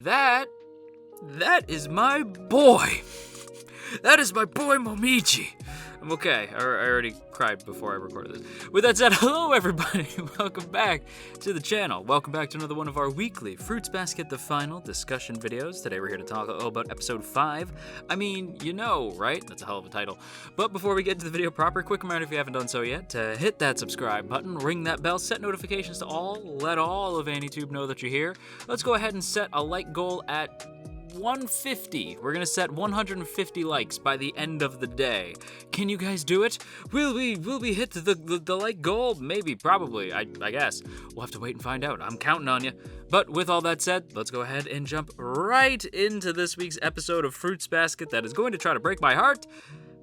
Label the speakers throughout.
Speaker 1: That is my boy. That is my boy Momiji. I'm okay. I already cried before I recorded this. With that said, hello everybody. Welcome back to the channel. Welcome back to another one of our weekly Fruits Basket the Final discussion videos. Today we're here to talk all about episode 5. I mean, you know, right? That's a hell of a title. But before we get to the video proper, quick reminder if you haven't done so yet, to hit that subscribe button, ring that bell, set notifications to all, let all of AnyTube know that you're here. Let's go ahead and set a like goal at 150. We're gonna set 150 likes by the end of the day. Can you guys do it? Will we hit the like goal? Maybe, probably, I guess. We'll have to wait and find out. I'm counting on you. But with all that said, let's go ahead and jump right into this week's episode of Fruits Basket that is going to try to break my heart.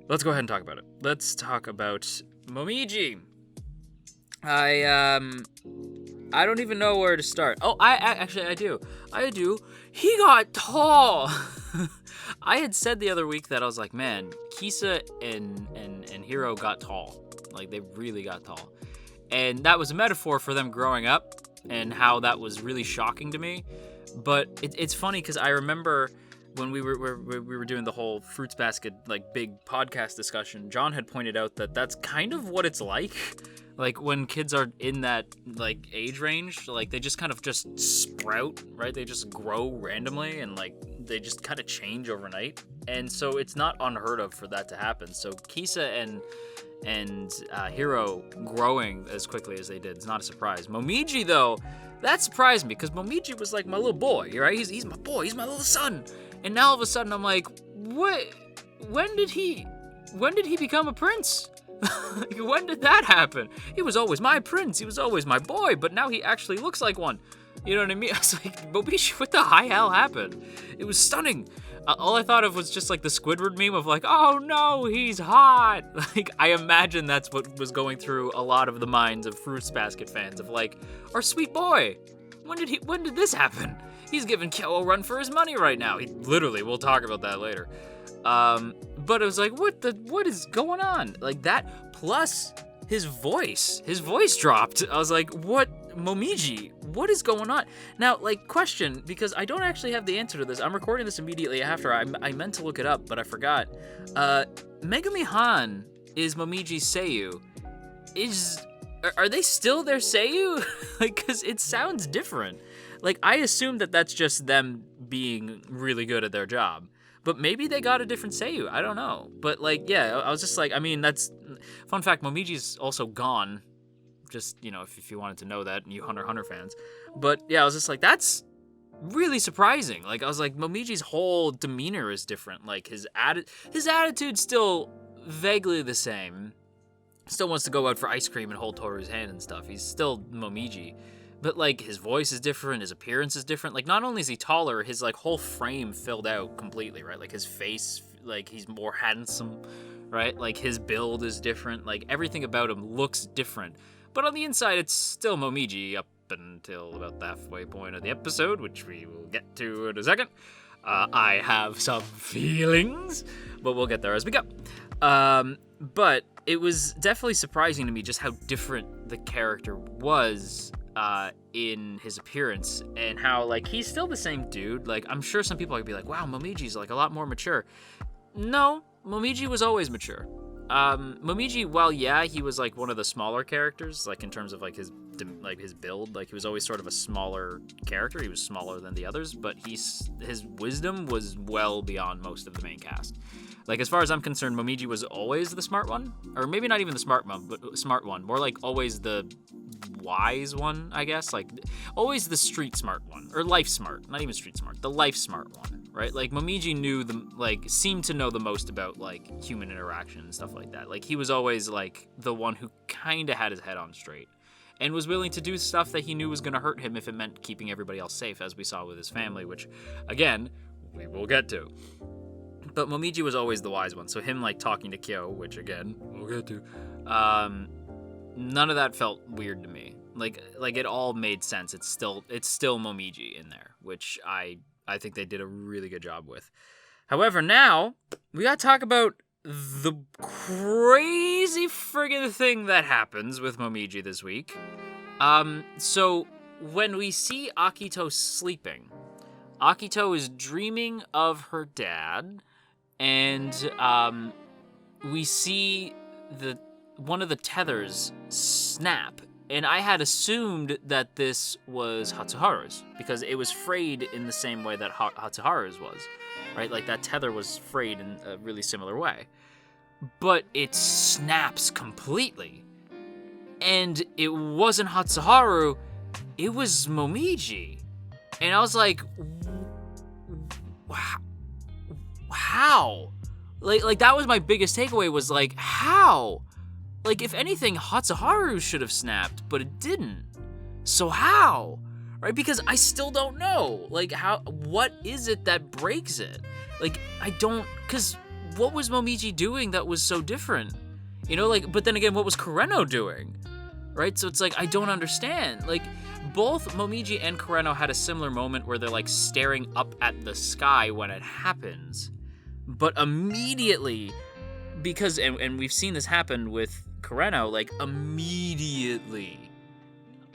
Speaker 1: Let's go ahead and talk about it. Let's talk about Momiji. I don't even know where to start. Oh, I do. He got tall. I had said the other week that I was like, man, Kisa and Hiro got tall. Like, they really got tall. And that was a metaphor for them growing up and how that was really shocking to me. But it's funny because I remember when we were doing the whole Fruits Basket, like, big podcast discussion, John had pointed out that that's kind of what it's like. Like, when kids are in that, like, age range, like, they just kind of just sprout, right? They just grow randomly and, like, they just kind of change overnight. And so it's not unheard of for that to happen. So Kisa and Hiro growing as quickly as they did is not a surprise. Momiji, though, that surprised me because Momiji was, like, my little boy, right? He's my boy. He's my little son. And now all of a sudden I'm like, what? When did he become a prince? When did that happen? He was always my prince. He was always my boy, but now he actually looks like one. You know what I mean? I was like, Mobishi, what the hell happened? It was stunning. All I thought of was just like the Squidward meme of like, oh no, he's hot. Like, I imagine that's what was going through a lot of the minds of Fruits Basket fans of like, our sweet boy. When did this happen? He's giving Kyo a run for his money right now. We'll talk about that later. But it was like, what is going on? Like that, plus his voice dropped. I was like, what, Momiji, what is going on? Now, like, question, because I don't actually have the answer to this. I'm recording this immediately after. I meant to look it up, but I forgot. Megumi Han is Momiji's Seiyu. Are they still their Seiyu? Like, cause it sounds different. Like, I assume that that's just them being really good at their job. But maybe they got a different Seiyu. I don't know. But, like, yeah, I was just like, I mean, that's... Fun fact, Momiji's also gone. Just, you know, if you wanted to know that, and you Hunter x Hunter fans. But, yeah, I was just like, that's really surprising. Like, I was like, Momiji's whole demeanor is different. Like, his attitude's still vaguely the same. Still wants to go out for ice cream and hold Toru's hand and stuff. He's still Momiji. But, like, his voice is different, his appearance is different. Like, not only is he taller, his, like, whole frame filled out completely, right? Like, his face, like, he's more handsome, right? Like, his build is different. Like, everything about him looks different. But on the inside, it's still Momiji up until about the halfway point of the episode, which we will get to in a second. I have some feelings, but we'll get there as we go. But it was definitely surprising to me just how different the character was in his appearance and how, like, he's still the same dude. Like, I'm sure some people would be like, wow, Momiji's like a lot more mature. No, Momiji was always mature. Momiji, while yeah, he was like one of the smaller characters, like in terms of like his build, like he was always sort of a smaller character. He was smaller than the others, but his wisdom was well beyond most of the main cast. Like, as far as I'm concerned, Momiji was always the smart one, or maybe not even the smart one, but smart one, more like always the wise one, I guess. Like, always the street smart one, or life smart, not even street smart, the life smart one, right? Like, Momiji seemed to know the most about, like, human interaction and stuff like that. Like, he was always, like, the one who kind of had his head on straight and was willing to do stuff that he knew was going to hurt him if it meant keeping everybody else safe, as we saw with his family, which, again, we will get to. But Momiji was always the wise one, so him, like, talking to Kyo, which, again, we'll get to, none of that felt weird to me. Like it all made sense. It's still Momiji in there, which I think they did a really good job with. However, now, we gotta talk about the crazy friggin' thing that happens with Momiji this week. So, when we see Akito sleeping, Akito is dreaming of her dad, and we see one of the tethers snap. And I had assumed that this was Hatsuharu's, because it was frayed in the same way that Hatsuharu's was, right? Like, that tether was frayed in a really similar way. But it snaps completely. And it wasn't Hatsuharu, it was Momiji. And I was like, how? Like that was my biggest takeaway, was like, how? Like, if anything, Hatsuharu should have snapped, but it didn't. So how? Right? Because I still don't know. Like, what is it that breaks it? Like, because what was Momiji doing that was so different? You know, like, but then again, what was Kureno doing? Right? So it's like, I don't understand. Like, both Momiji and Kureno had a similar moment where they're like staring up at the sky when it happens. But immediately, because, and we've seen this happen with Kureno, like, immediately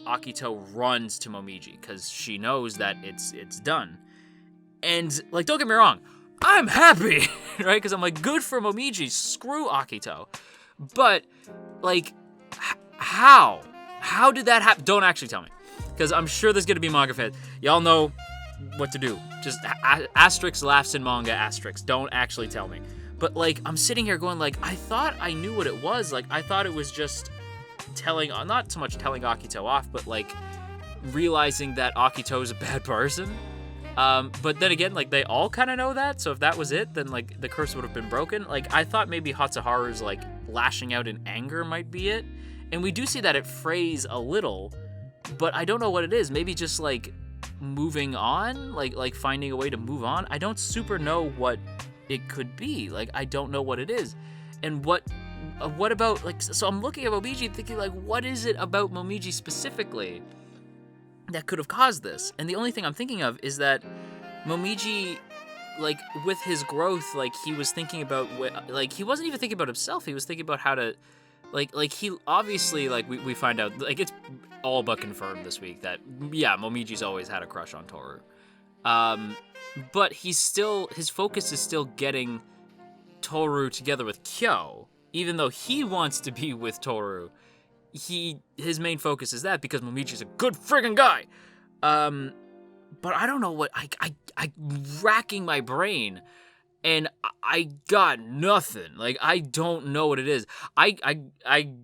Speaker 1: Akito runs to Momiji because she knows that it's done. And, like, don't get me wrong, I'm happy, right? Because I'm like, good for Momiji, screw Akito. But, like, how? How did that happen? Don't actually tell me, because I'm sure there's going to be manga fans. Y'all know what to do. Just asterisk laughs in manga, asterisk. Don't actually tell me. But, like, I'm sitting here going, like, I thought I knew what it was. Like, I thought it was just not so much telling Akito off, but, like, realizing that Akito's a bad person. But then again, like, they all kind of know that, so if that was it, then, like, the curse would have been broken. Like, I thought maybe Hatsuharu's, like, lashing out in anger might be it. And we do see that it frays a little, but I don't know what it is. Maybe just, like, moving on? Like finding a way to move on? I don't super know what it could be. Like, I don't know what it is. And what about, like, so I'm looking at Momiji thinking, like, what is it about Momiji specifically that could have caused this? And the only thing I'm thinking of is that Momiji, like, with his growth, like, he was thinking about, like, he wasn't even thinking about himself. He was thinking about how to, like he obviously, like, we find out, like, it's all but confirmed this week that, yeah, Momiji's always had a crush on Toru. But his focus is still getting Toru together with Kyo, even though he wants to be with Toru. His main focus is that, because Momiji's a good friggin' guy. But I don't know what, I racking my brain, and I got nothing. Like, I don't know what it is. I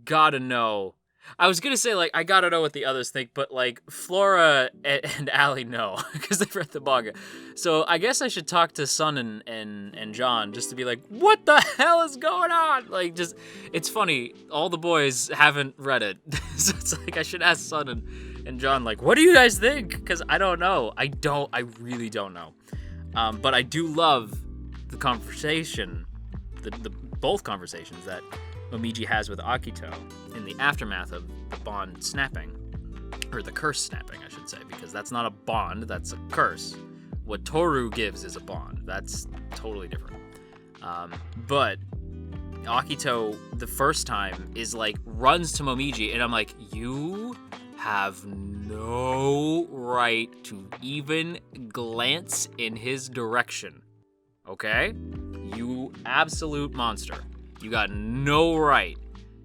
Speaker 1: gotta know. I was gonna say, like, I gotta know what the others think, but, like, Flora and Allie know, because they've read the manga. So I guess I should talk to Sun and John, just to be like, what the hell is going on? Like, just, it's funny, all the boys haven't read it. So it's like, I should ask Sun and John, like, what do you guys think? Because I don't know. I really don't know. But I do love the conversation, both conversations that Momiji has with Akito in the aftermath of the bond snapping, or the curse snapping, I should say, because that's not a bond, that's a curse. What Toru gives is a bond. That's totally different. But Akito, the first time, is like, runs to Momiji, and I'm like, you have no right to even glance in his direction. Okay? You absolute monster. You got no right.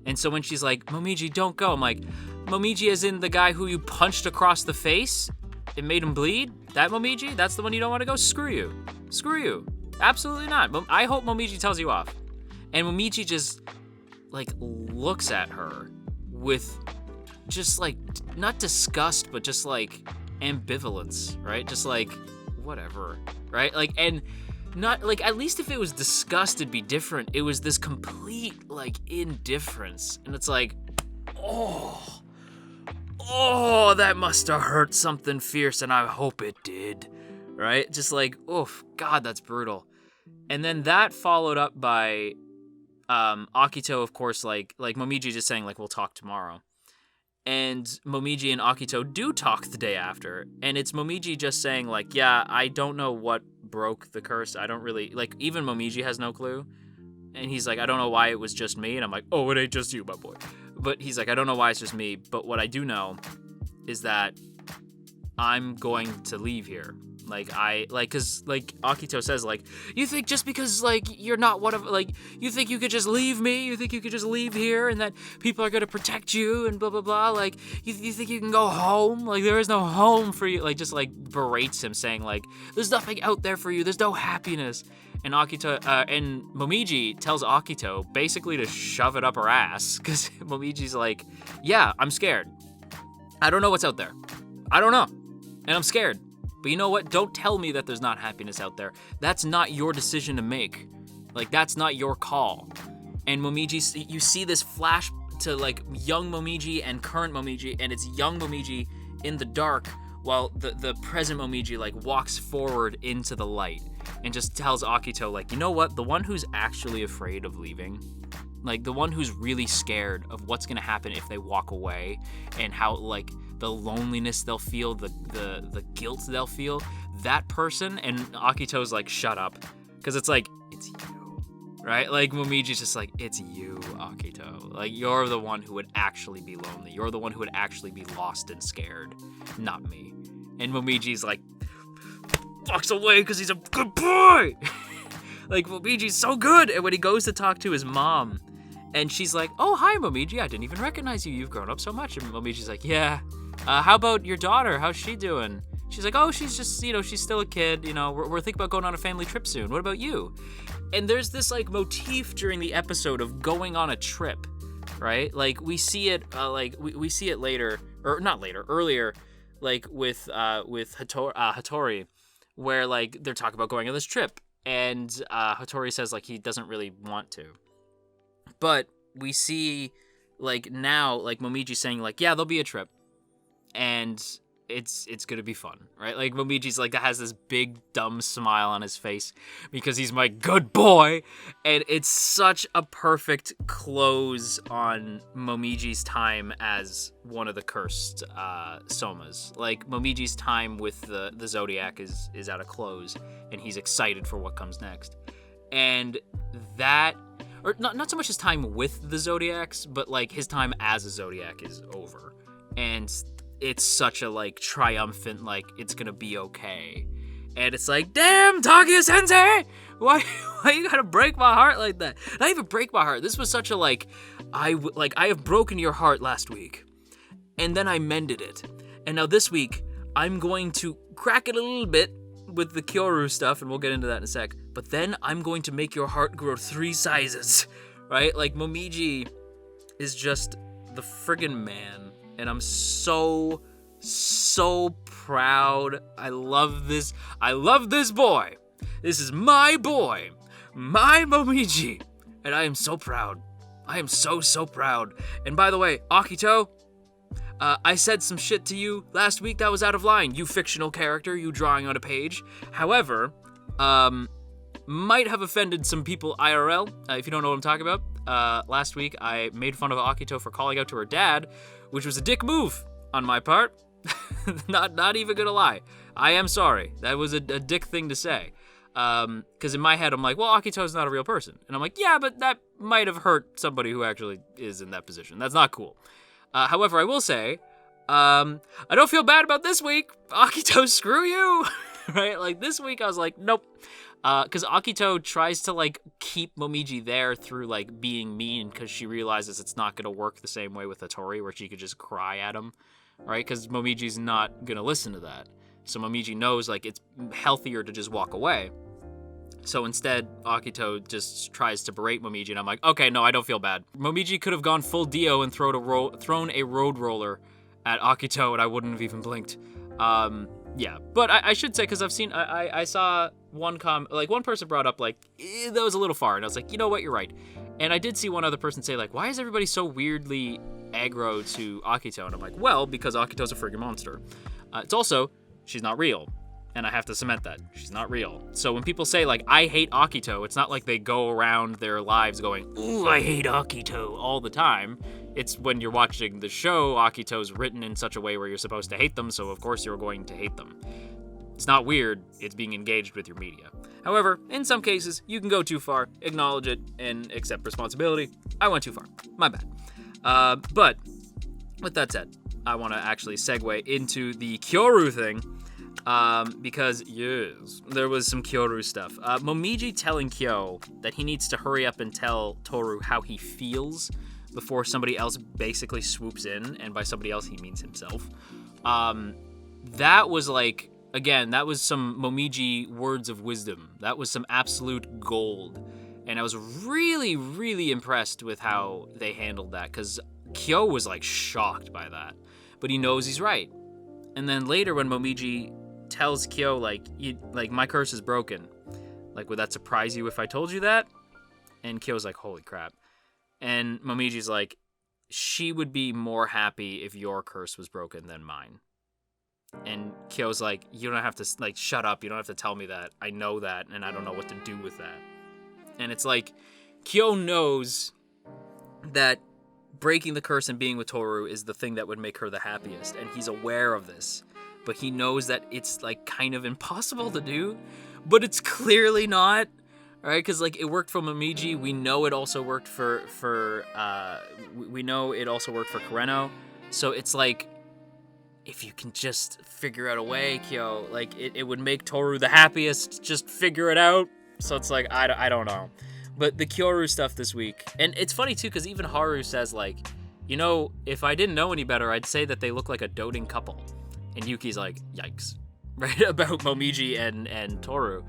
Speaker 1: And so when she's like, Momiji, don't go, I'm like, Momiji as in the guy who you punched across the face and made him bleed? That Momiji? That's the one you don't want to go? Screw you. Screw you. Absolutely not. I hope Momiji tells you off. And Momiji just, like, looks at her with just, like, not disgust, but just, like, ambivalence, right? Just, like, whatever, right? Like, and not, like, at least if it was disgust, it'd be different. It was this complete, like, indifference. And it's like, oh, that must have hurt something fierce, and I hope it did, right? Just like, oof, God, that's brutal. And then that followed up by Akito, of course, like Momiji just saying, like, we'll talk tomorrow. And Momiji and Akito do talk the day after, and it's Momiji just saying, like, yeah, I don't know what broke the curse. I don't really, like, even Momiji has no clue. And he's like, I don't know why it was just me. And I'm like, oh, it ain't just you, my boy. But he's like, I don't know why it's just me. But what I do know is that I'm going to leave here. Cause like Akito says, like, you think just because like you're not one of, like, you think you could just leave me, you think you could just leave here and that people are gonna protect you and blah blah blah, like you think you can go home, like there is no home for you, like just like berates him, saying like there's nothing out there for you, there's no happiness. And and Momiji tells Akito basically to shove it up her ass, because Momiji's like, yeah, I'm scared, I don't know what's out there, I don't know, and I'm scared. But you know what? Don't tell me that there's not happiness out there. That's not your decision to make. Like, that's not your call. And Momiji, you see this flash to, like, young Momiji and current Momiji, and it's young Momiji in the dark while the present Momiji, like, walks forward into the light and just tells Akito, like, you know what? The one who's actually afraid of leaving, like, the one who's really scared of what's gonna happen if they walk away and how, like, the loneliness they'll feel, the guilt they'll feel, that person. And Akito's like, shut up, because it's like, it's you, right? Like, Momiji's just like, it's you, Akito, like, you're the one who would actually be lonely, you're the one who would actually be lost and scared, not me. And Momiji's like, walks away because he's a good boy. Like, Momiji's so good. And when he goes to talk to his mom, and she's like, oh, hi, Momiji, I didn't even recognize you, you've grown up so much. And Momiji's like, yeah, how about your daughter? How's she doing? She's like, oh, she's just, she's still a kid. We're thinking about going on a family trip soon. What about you? And there's this, like, motif during the episode of going on a trip, right? Like, we see it, we see it later, or not later, earlier, like, with Hattori, where, like, they're talking about going on this trip. And Hattori says, like, he doesn't really want to. But we see, like, now, like, Momiji saying, like, yeah, there'll be a trip. And it's gonna be fun, right? Like, Momiji's like, has this big dumb smile on his face because he's my good boy, and it's such a perfect close on Momiji's time as one of the cursed Somas. Like, Momiji's time with the Zodiac is at a close, and he's excited for what comes next. And that, or not so much his time with the Zodiacs, but like his time as a Zodiac is over, and it's such a, like, triumphant, like, it's gonna be okay. And it's like, damn, Takuya-sensei! Why you gotta break my heart like that? Not even break my heart. This was such a, like, I have broken your heart last week, and then I mended it. And now this week, I'm going to crack it a little bit with the Kyoru stuff, and we'll get into that in a sec. But then I'm going to make your heart grow 3 sizes, right? Like, Momiji is just the friggin' man. And I'm so proud. I love this boy. This is my boy, my Momiji. And I am so proud. I am so proud. And by the way, Akito, I said some shit to you last week that was out of line. You fictional character, you drawing on a page. However, might have offended some people IRL, if you don't know what I'm talking about. Last week, I made fun of Akito for calling out to her dad, which was a dick move on my part. not even gonna lie. I am sorry. That was a dick thing to say. Because in my head, I'm like, well, Akito's not a real person. And I'm like, yeah, but that might have hurt somebody who actually is in that position. That's not cool. However, I will say, I don't feel bad about this week. Akito, screw you. Right? Like, this week, I was like, nope. Because Akito tries to, like, keep Momiji there through, like, being mean, because she realizes it's not going to work the same way with Hattori, where she could just cry at him, right? Because Momiji's not going to listen to that. So Momiji knows, like, it's healthier to just walk away. So instead, Akito just tries to berate Momiji, and I'm like, okay, no, I don't feel bad. Momiji could have gone full Dio and thrown a road roller at Akito, and I wouldn't have even blinked. Yeah, but I should say, because I've seen, I saw one one person brought up, like, that was a little far, and I was like, you know what, you're right. And I did see one other person say, like, why is everybody so weirdly aggro to Akito? And I'm like, well, because Akito's a friggin' monster. It's also, she's not real, and I have to cement that. She's not real. So when people say, like, I hate Akito, it's not like they go around their lives going, ooh, I hate Akito all the time. It's when you're watching the show, Akito's written in such a way where you're supposed to hate them, so of course you're going to hate them. It's not weird, it's being engaged with your media. However, in some cases, you can go too far, acknowledge it, and accept responsibility. I went too far. My bad. But, with that said, I want to actually segue into the Kyoru thing. Because, yes, there was some Kyoru stuff. Momiji telling Kyo that he needs to hurry up and tell Toru how he feels before somebody else basically swoops in, and by somebody else he means himself. That was like, again, that was some Momiji words of wisdom. That was some absolute gold. And I was really, really impressed with how they handled that, because Kyo was like shocked by that. But he knows he's right. And then later when Momiji tells Kyo, like, my curse is broken. Like, would that surprise you if I told you that? And Kyo's like, holy crap. And Momiji's like, she would be more happy if your curse was broken than mine. And Kyo's like, you don't have to, like, shut up. You don't have to tell me that. I know that, and I don't know what to do with that. And it's like, Kyo knows that breaking the curse and being with Toru is the thing that would make her the happiest. And he's aware of this. But he knows that it's, like, kind of impossible to do. But it's clearly not. Right? Because, like, it worked for Momiji. We know it also worked for we know it also worked for Kureno. So it's like, if you can just figure out a way, Kyo, like, it would make Toru the happiest. Just figure it out. So it's like, I don't know. But the Kyoru stuff this week. And it's funny, too, because even Haru says, like, you know, if I didn't know any better, I'd say that they look like a doting couple. And Yuki's like, yikes, right? About Momiji and Toru.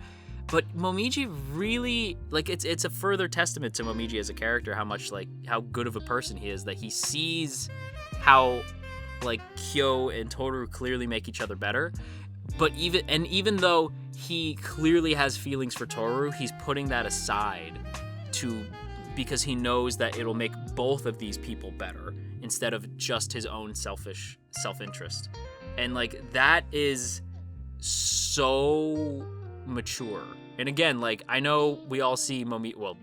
Speaker 1: But Momiji really, like, it's a further testament to Momiji as a character, how much, like, how good of a person he is, that he sees how, like, Kyo and Toru clearly make each other better. But even though he clearly has feelings for Toru, he's putting that aside because he knows that it'll make both of these people better instead of just his own selfish self-interest. And, like, that is so mature. And again, like, I know we all see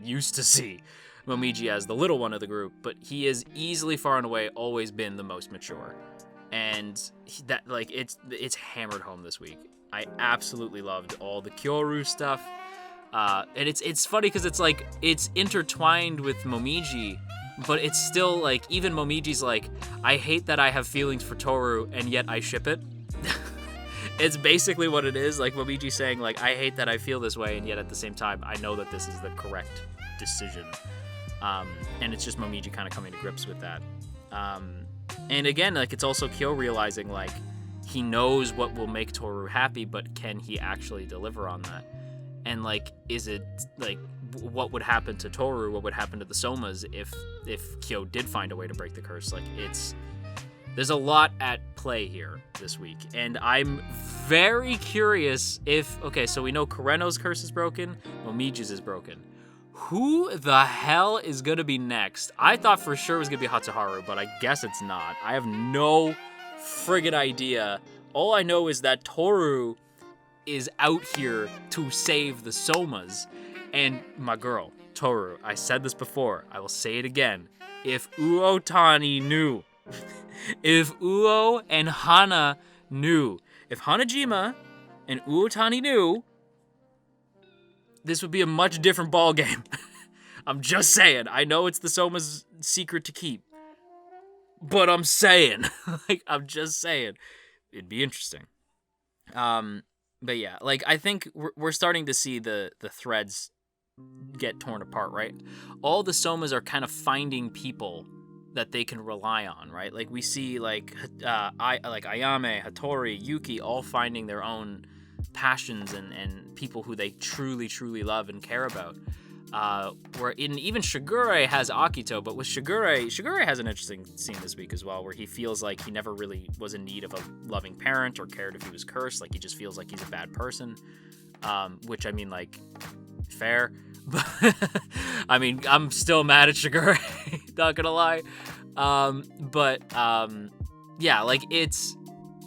Speaker 1: used to see Momiji as the little one of the group, but he is easily, far and away, always been the most mature. And that, like, it's hammered home this week. I absolutely loved all the Kyoru stuff. And it's funny because it's like, it's intertwined with Momiji, but it's still like, even Momiji's like, I hate that I have feelings for Toru and yet I ship it. It's basically what it is. Like, Momiji saying, like, I hate that I feel this way and yet at the same time I know that this is the correct decision. And it's just Momiji kind of coming to grips with that. And again, like, it's also Kyo realizing, like, he knows what will make Toru happy, but can he actually deliver on that? And, like, is it, like, what would happen to Toru, what would happen to the Somas if Kyo did find a way to break the curse? Like, there's a lot at play here this week. And I'm very curious okay, so we know Kureno's curse is broken, Momiji's is broken. Who the hell is going to be next? I thought for sure it was going to be Hatsuharu, but I guess it's not. I have no friggin' idea. All I know is that Toru is out here to save the Somas. And my girl, Toru, I said this before, I will say it again. If Uotani knew, if Uo and Hana knew, if Hanajima and Uotani knew, this would be a much different ball game. I'm just saying. I know it's the Soma's secret to keep, but I'm saying, like, I'm just saying, it'd be interesting. But yeah, like, I think we're starting to see the threads get torn apart, right? All the Somas are kind of finding people that they can rely on, right? Like, we see, like, Ayame, Hattori, Yuki all finding their own passions and people who they truly, truly love and care about. Where even Shigure has Akito, but with Shigure has an interesting scene this week as well, where he feels like he never really was in need of a loving parent or cared if he was cursed. Like, he just feels like he's a bad person. Which, I mean, like, fair. But I mean, I'm still mad at Shigure, not gonna lie. Yeah, like, it's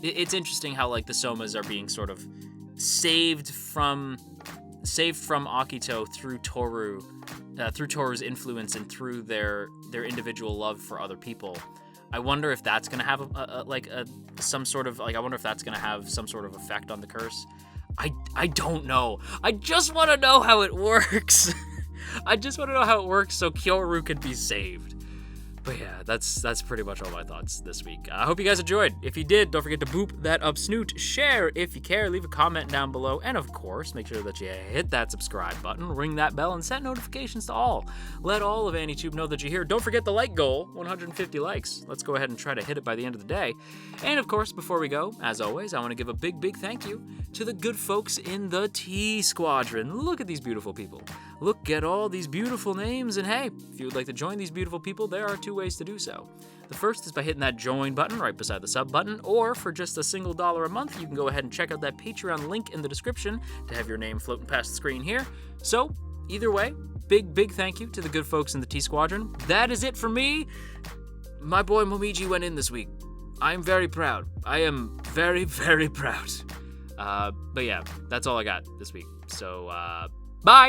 Speaker 1: interesting how, like, the Somas are being sort of saved from Akito through Toru's influence and through their individual love for other people. I wonder if that's gonna have some sort of effect on the curse. I don't know. I just want to know how it works. I just want to know how it works so Kyoru could be saved. But yeah, that's pretty much all my thoughts this week. I hope you guys enjoyed. If you did, don't forget to boop that up snoot, share if you care, leave a comment down below, and of course, make sure that you hit that subscribe button, ring that bell, and set notifications to all. Let all of AniTube know that you're here. Don't forget the like goal, 150 likes. Let's go ahead and try to hit it by the end of the day. And of course, before we go, as always, I want to give a big thank you to the good folks in the T Squadron. Look at these beautiful people. Look at all these beautiful names, and hey, if you would like to join these beautiful people, there are 2 ways to do so. The first is by hitting that join button right beside the sub button, or for just a single $1 a month, you can go ahead and check out that Patreon link in the description to have your name floating past the screen here. So, either way, big thank you to the good folks in the T Squadron. That is it for me. My boy Momiji went in this week. I'm very proud. I am very proud. But yeah, that's all I got this week. So, bye!